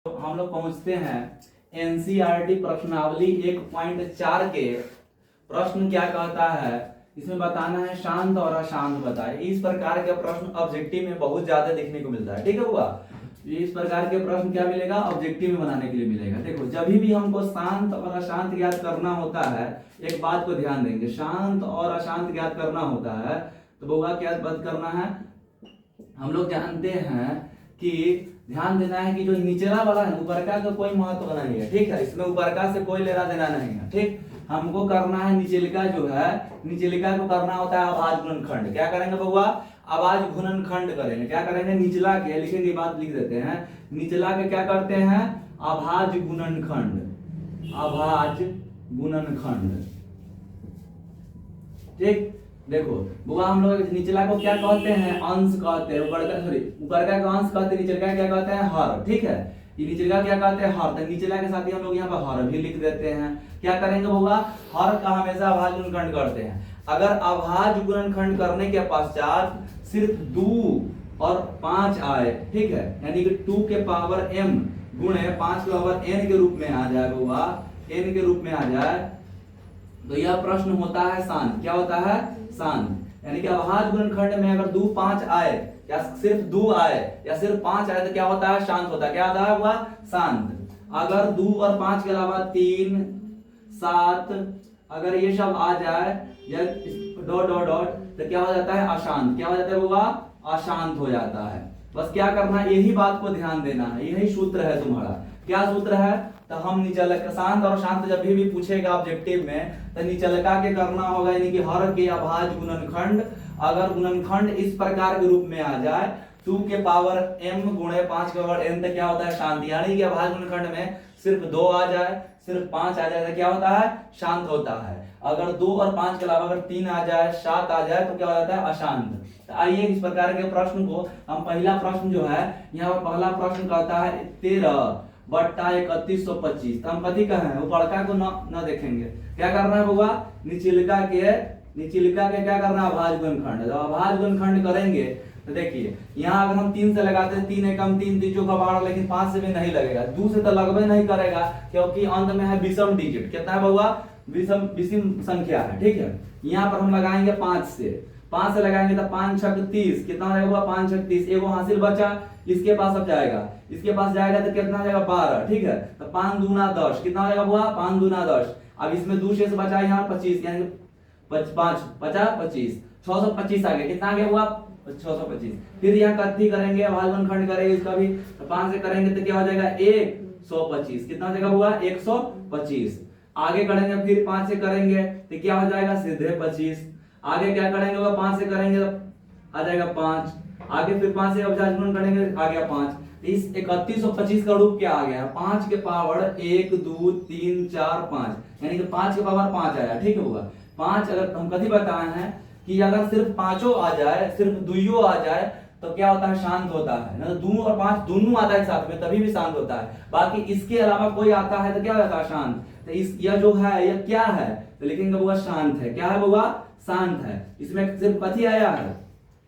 तो हम लोग पहुंचते हैं एनसीईआरटी प्रश्नावली 1.4 के प्रश्न क्या कहता है। इसमें बताना है शांत और अशांत बताए। इस प्रकार के प्रश्न ऑब्जेक्टिव में बहुत ज्यादा देखने को मिलता है। ठीक है हुआ, इस प्रकार के प्रश्न क्या मिलेगा, ऑब्जेक्टिव में बनाने के लिए मिलेगा। देखो जब भी हमको शांत और अशांत ज्ञात करना होता है, एक बात को ध्यान देंगे, शांत और अशांत ज्ञात करना होता है तो होगा क्या बात करना है। हम लोग जानते हैं कि ध्यान देना है कि जो निचला वाला है ऊपर का तो कोई महत्व नहीं है। ठीक है, इसमें ऊपर का से कोई लेना देना नहीं है। ठीक, हमको करना है निचलिका जो है, निचलिका को करना होता है आवाज गुणनखंड। क्या करेंगे बउआ, आवाज गुणनखंड करेंगे। क्या करेंगे, निचला के लिखेंगे, बात लिख देते हैं, निचला के क्या करते हैं, आवाज गुणनखंड, आवाज गुणनखंड। ठीक, देखो बुआ हम लोग निचला को क्या कहते हैं, अंश कहते हैं, ऊपर का सॉरी ऊपर का अंश कहते हैं, निचला क्या कहते हैं, हर। ठीक है, ये निचला क्या कहते हैं, हर। तो निचला के साथ ही हम लोग यहाँ पर हर भी लिख देते हैं। क्या करेंगे बुआ, हर का हमेशा आवाज गुणनखंड करते हैं। अगर आवाज गुणनखंड करने के पश्चात सिर्फ 2 और 5 आए, ठीक है, यानी कि 2 के पावर m गुणे 5 के पावर n के रूप में आ जाए बुआ, n के रूप में आ जाए, तो यह प्रश्न होता है शांत। क्या होता है, शांत। यानी कि आवाज गुणनखंड में अगर 2 5 आए या सिर्फ 2 आए या सिर्फ 5 आए तो क्या होता है, शांत होता है। क्या होता है हुआ, शांत। अगर 2 और 5 के अलावा 3 7 अगर ये सब आ जाए या डॉट डॉट डॉट तो क्या हो जाता है, अशांत। क्या हो जाता है हुआ, अशांत हो जाता है। बस क्या करना है, यही बात को ध्यान देना है, यही सूत्र है तुम्हारा। क्या सूत्र है, तो हम निचलक शांत और शांत जब भी पूछेगा ऑब्जेक्टिव में तो निचलका के करना होगा, यानी कि हर के आवाज गुणनखंड। अगर गुणनखंड इस प्रकार के रूप में आ जाए 2 के पावर m गुणे 5 के पावर n, तो क्या होता है, शांत। यानी कि आवाज गुणनखंड में सिर्फ 2 आ जाए, सिर्फ 5 आ जाए तो क्या होता है, शांत होता है। अगर 2 और 5 के अलावा अगर 3 आ जाए, 7 आ जाए तो क्या हो जाता है, अशांत। तो आइए इस प्रकार के प्रश्न को हम, पहला प्रश्न जो है यहाँ पर पहला प्रश्न कहता है 13 बट्टा 3125। तो हम कथी कहें, ऊपरका को न देखेंगे। क्या करना है बउआ, निचलिका के क्या करना है, आवाज गुणनखंड। जब आवाज गुणनखंड करेंगे तो देखिए यहाँ अगर हम 3 से लगाते हैं, 3 एकम 3 तीजों का 12, लेकिन 5 से भी नहीं लगेगा, 2 से तो लगभग नहीं करेगा क्योंकि अंत में है विषम डिजिट। कितना है बउआ, विषम संख्या है। ठीक है, यहाँ पर हम लगाएंगे 5 से लगाएंगे तो 5 छक 30, कितना हो जाएगा, 5 छक 30, एगो हासिल बचा, इसके पास अब जाएगा, इसके पास जाएगा तो कितना हो जाएगा, 12। ठीक है, तो 5 दूना 10, कितना हो जाएगा बुआ, 5 दूना 10। अब इसमें 2 शेष बचा यहाँ 25, यानी 5 50 25, 625 आ गया। कितना आ गया हुआ, 625। फिर यहाँ कथी करेंगे, आवाज गुणनखंड करेंगे इसका भी, तो 5 से करेंगे तो क्या हो जाएगा, 125। कितना हो जाएगा हुआ, 125। आगे करेंगे फिर 5 से करेंगे तो क्या हो जाएगा, सीधे 25। आगे क्या करेंगे, 5 से करेंगे तो आ जाएगा 5। आगे फिर 5 से आवाज गुणन करेंगे, आ गया 5। इस 3125 का रूप क्या आ गया, 5 के पावर 1 2 3 4 5, यानी कि 5 के पावर 5 आया। ठीक है हुआ, 5 अगर हम कथी बताए हैं कि अगर सिर्फ 5 आ जाए, सिर्फ 2 आ जाए तो क्या होता है, शांत होता है ना। 2 और 5 दोनों आता है साथ में तभी भी शांत होता है। बाकी इसके अलावा कोई आता है तो क्या होता है, शांत। तो इस यह जो है यह क्या है, तो लिखेंगे बुआ शांत है। क्या है बुआ, शांत है। इसमें सिर्फ कथी आया है,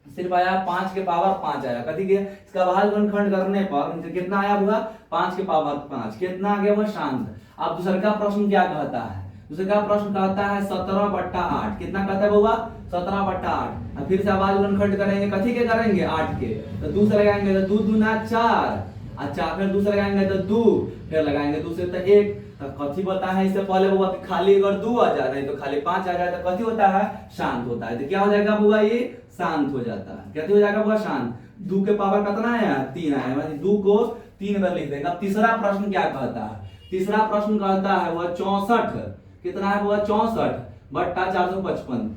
सिर्फ आया 5 के पावर 5 आया। कथी के, इसका आवाज गुणनखंड करने पर कितना आया हुआ, 5 के पावर 5। कितना आ गया हुआ, शांत। अब दूसरा का प्रश्न क्या कहता है, दूसरा का प्रश्न कहता है 17 बट्टा 8। कितना कहता है बुआ, 17 बट्टा 8। अब फिर से आवाज गुणनखंड करेंगे, कथी के करेंगे, 8 के। तो 2 से लगाएंगे तो 2 दूना 4, अच्छा फिर 2 से लगाएंगे तो 2, फिर लगाएंगे 2 से तो 1। तो कथी बता है, इससे पहले बुआ खाली अगर 2 आ जाए नहीं तो खाली 5 आ जाए तो कथी होता है, शांत होता है। तो क्या हो जाएगा बुआ, ये शांत हो जाता है। क्या हो जाएगा बुआ, शांत। 2 के पावर कितना आया, 3 आया, मतलब 2 को 3 बार लिख देंगे। अब तीसरा प्रश्न क्या कहता है, तीसरा प्रश्न कहता है वह 64, कितना है वह 64 बट्टा 455।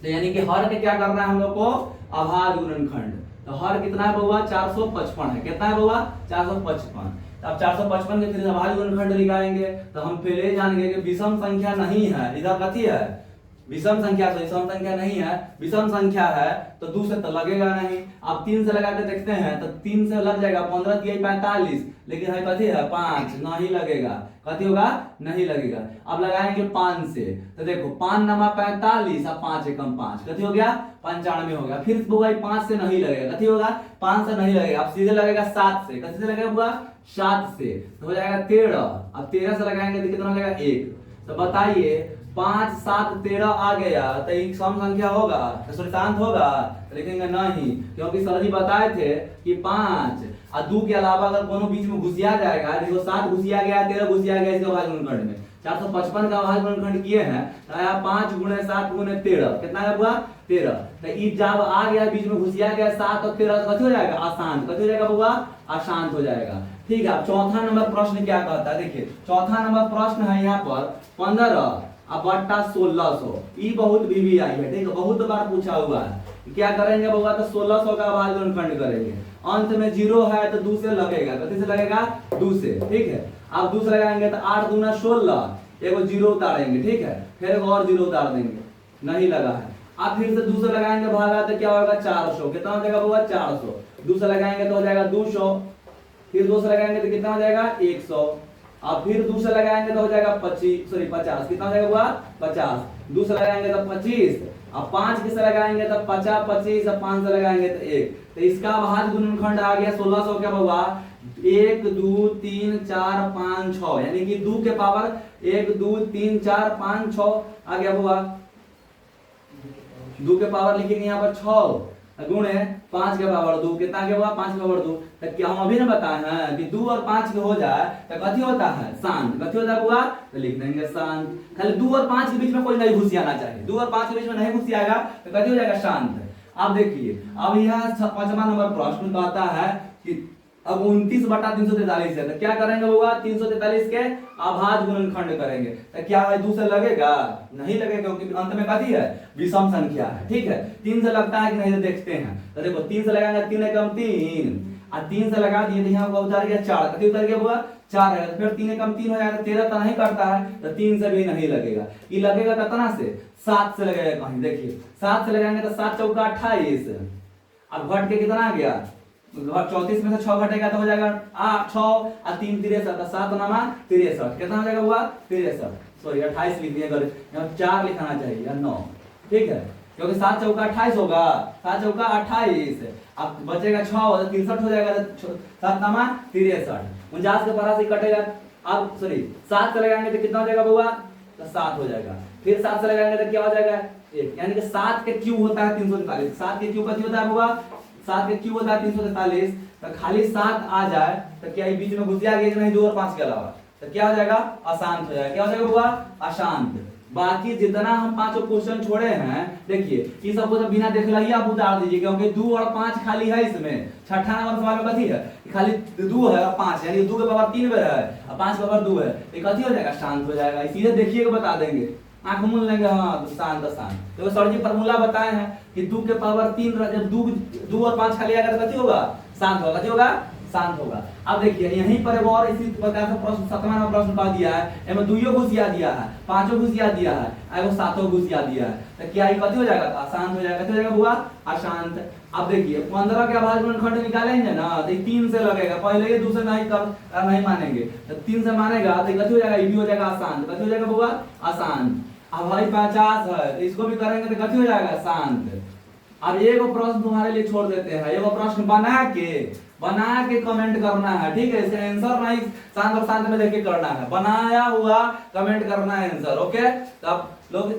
तो यानी कि हर के क्या करना है हम लोग को, आवाज गुणनखंड। तो हर कितना है बउआ, 455 है। कितना है बउआ, 455। तो अब 455 के फिर आवाज गुणनखंड लिखाएंगे तो हम पहले जान गए कि विषम संख्या नहीं है, इधर कथी है, विषम संख्या। से विषम संख्या नहीं है, विषम संख्या है तो 2 से तो लगेगा नहीं। अब 3 से लगा के देखते हैं तो 3 से लग जाएगा, 15 3 45, लेकिन है कथी है, 5, नहीं लगेगा। कथी होगा, नहीं लगेगा। अब लगाएंगे 5 से, तो देखो 5 नमा 45 और 5 एकम 5, कथी हो गया, 95 हो गया। फिर 5 से नहीं लगेगा, कथी होगा, 5 से नहीं लगेगा। अब सीधे लगेगा 7 से, कथी से लगेगा, 7 से, तो हो जाएगा 13। अब 13 से लगाएंगे तो कितना हो जाएगा 1। तो बताइए 5 7 13 आ गया तो एक सम संख्या होगा, सॉरी शांत होगा? तो लिखेंगे नहीं, क्योंकि सर जी बताए थे कि 5 और 2 के अलावा अगर दोनों बीच में घुसिया जाएगा, देखो 7 घुसिया गया 13 घुसिया गया इसके भाग गुणनखंड में 455 का भाग गुणनखंड किए हैं तो आया 5 गुणे 7 गुणे 13, कितना है बुआ 13। तो ये जब आ गया बीच में घुसिया गया 7 और 13 कथी हो जाएगा अशांत, कथी हो जाएगा बुआ अशांत हो जाएगा। ठीक है, अब चौथा नंबर प्रश्न क्या कहता है, देखिए चौथा नंबर प्रश्न है यहाँ पर 15 बट्टा 1600, ये बहुत बीबी आई है, ठीक है, बहुत बार पूछा हुआ है। क्या करेंगे बुआ तो 1600 का भाग गुणनखंड करेंगे, अंत में 0 है तो 2 से लगेगा, कथी से लगेगा 2 से, ठीक है। अब 2 से लगाएंगे तो 8 दूना 16, एगो 0 उतारेंगे, ठीक है, फिर एक और 0 उतार देंगे, नहीं लगा है। अब फिर से 2 से लगाएंगे भागा तो क्या होगा 400, कितना हो जाएगा बुआ 400, 2 से लगाएंगे तो हो जाएगा 200, फिर 2 से लगाएंगे तो कितना हो जाएगा 100, अब फिर 2 से लगाएंगे तो हो जाएगा 50, कितना हो जाएगा बुआ 50, 2 से लगाएंगे तो 25, अब 5 के से लगाएंगे तो 50 25, अब 5 से लगाएंगे तो 1, तो इसका भाज्य गुणनखंड आ गया 1600 क्या बुआ 1 2 3 4 5 6, यानी कि 2 के पावर 1 2 3 4 5 6 आ गया बुआ, 2 के पावर लिखेंगे यहाँ पर 6 गुणे 5 के पावर 2, कितना के हुआ 5 के पावर 2। तो क्या हम अभी ना बताए हैं कि 2 और 5 के हो जाए तो कथी होता है शांत, कथी होता है बुआ तो लिख देंगे शांत। खाली 2 और 5 के बीच में कोई नहीं घुसियाना चाहिए, 2 और 5 के बीच में नहीं घुसियाएगा तो कथी हो जाएगा शांत। अब देखिए अब यह 5वां नंबर प्रश्न कहता है कि अब 29 बटा 343 है, तो क्या करेंगे बुआ 343 के अभाज्य गुणनखंड करेंगे, तो क्या है 2 से लगेगा नहीं लगेगा, क्योंकि अंत में कथी है विषम संख्या है, ठीक है। 3 से लगता है कि नहीं देखते हैं, तो देखो 3 से लगाएंगे 3 एकम 3 और 3 से लगा दिए तो यहाँ पर उतर गया 4, कथी उतर गया बुआ 4 है, फिर 3 एकम 3 हो जाएगा, 13 तो नहीं करता है तो 3 से भी नहीं लगेगा, ये लगेगा कितना से 7 से लगेगा कहीं, देखिए 7 से लगाएंगे तो 7 चौका 28, अब घट के कितना आ गया 34 में से 6 घटेगा तो हो जाएगा 6 और 3 63, 7 नमा 63, कितना हो जाएगा हुआ 63, सॉरी 28 लिख दिया, यहाँ 4 लिखना चाहिए या 9, ठीक है, क्योंकि 7 चौका 28 होगा, 7 चौका 28, अब बचेगा 6 तो 63 हो जाएगा, 7 नमा 63, 49 के 12 से कटेगा, अब सॉरी 7 से लगाएंगे तो कितना हो जाएगा बुआ तो 7 हो जाएगा, फिर 7 से लगाएंगे तो क्या हो जाएगा 1, यानी कि 7 के क्यूब होता है 343, 7 के क्यूब कथी होता है बुआ 7 के क्यूब होता है 343, तो खाली 7 आ जाए तो क्या ये बीच में घुसिया गया नहीं 2 और 5 के अलावा, तो क्या हो जाएगा अशांत हो जाएगा, क्या हो जाएगा बुआ अशांत। बाकी जितना हम 5 क्वेश्चन छोड़े हैं देखिए ये सब को बिना देखला ही आप उतार दीजिए, क्योंकि 2 और 5 खाली है इसमें, छठा नंबर सवाल में कथी है खाली 2 है और 5, यानी 2 के पावर 3 बार है और 5 के पावर 2 है, ये कथी हो जाएगा शांत हो जाएगा, इसीलिए देखिए बता देंगे, आंख मूंद लेंगे हाँ तो शांत शांत। तो सर जी फार्मूला बताए हैं कि 2 के पावर 3 जब 2 और 5 खाली आएगा तो कथी होगा शांत होगा, कथी होगा शांत होगा। अब देखिए यहीं पर एक और इसी प्रकार से प्रश्न 7वां नंबर प्रश्न कह दिया है, इसमें 2 घुसिया दिया है, 5 घुसिया दिया है, एगो 7 घुसिया दिया है, तो क्या ये कथी हो जाएगा अशांत हो जाएगा, कथी हो जाएगा बुआ अशांत। अब देखिए 15 के अभाज्य गुणनखंड निकालेंगे ना तो 3 से लगेगा, पहले ये 2 से नहीं मानेंगे तो 3 से मानेगा तो कथी हो जाएगा ये भी हो जाएगा अशांत, कथी हो जाएगा बुआ अशांत। अब भाई 50 है तो इसको भी करेंगे तो कथी हो जाएगा शांत। अब एगो प्रश्न तुम्हारे लिए छोड़ देते हैं, एगो प्रश्न बना के कमेंट करना है, ठीक है, इसका आंसर नहीं शांत और शांत में देख के करना है, बनाया हुआ कमेंट करना है आंसर, ओके। तो अब लोग